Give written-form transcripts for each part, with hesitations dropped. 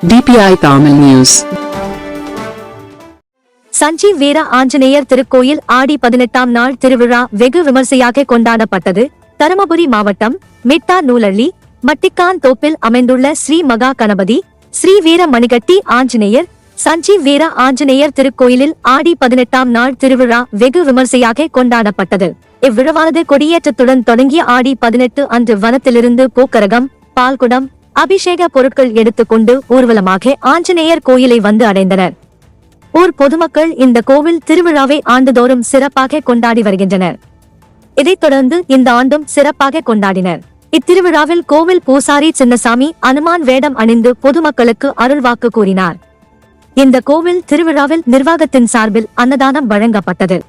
DPI Tamil News. Sanjeev வீர ஆஞ்சநேயர் திருக்கோயில் ஆடி 18ஆம் நாள் திருவிழா வெகு விமர்சையாக கொண்டாடப்பட்டது. தருமபுரி மாவட்டம் மிட்டா நூலள்ளி மட்டிக்கான் தோப்பில் அமைந்துள்ள ஸ்ரீ மகா கணபதி ஸ்ரீ வீர மணிகட்டி ஆஞ்சநேயர் சஞ்சீவ் வீர ஆஞ்சநேயர் திருக்கோயிலில் ஆடி 18ஆம் நாள் திருவிழா வெகு விமர்சையாக கொண்டாடப்பட்டது. இவ்விழாவானது கொடியேற்றத்துடன் தொடங்கிய ஆடி 18 அன்று வனத்திலிருந்து பூக்கரகம், பால்குடம், அபிஷேக பொருட்கள் எடுத்துக்கொண்டு ஊர்வலமாக ஆஞ்சநேயர் கோயிலை வந்து அடைந்தனர். ஊர் பொதுமக்கள் இந்த கோவில் திருவிழாவை ஆண்டுதோறும் சிறப்பாக கொண்டாடி வருகின்றனர். இதைத் தொடர்ந்து இந்த ஆண்டும் சிறப்பாக கொண்டாடினர். இத்திருவிழாவில் கோவில் பூசாரி சின்னசாமி அனுமான் வேடம் அணிந்து பொதுமக்களுக்கு அருள்வாக்கு கூறினார். இந்த கோவில் திருவிழாவில் நிர்வாகத்தின் சார்பில் அன்னதானம் வழங்கப்பட்டது.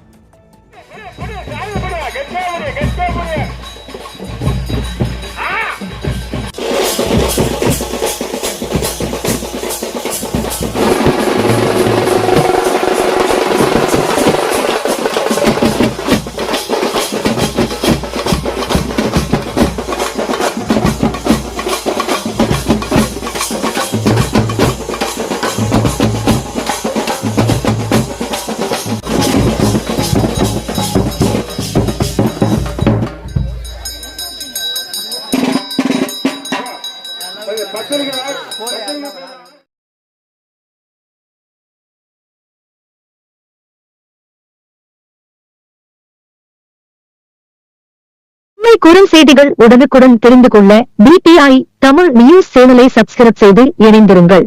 குறுஞ்செய்திகள் உடனுக்குடன் தெரிந்து கொள்ள DPI தமிழ் நியூஸ் சேனலை சப்ஸ்கிரைப் செய்து இணைந்திருங்கள்.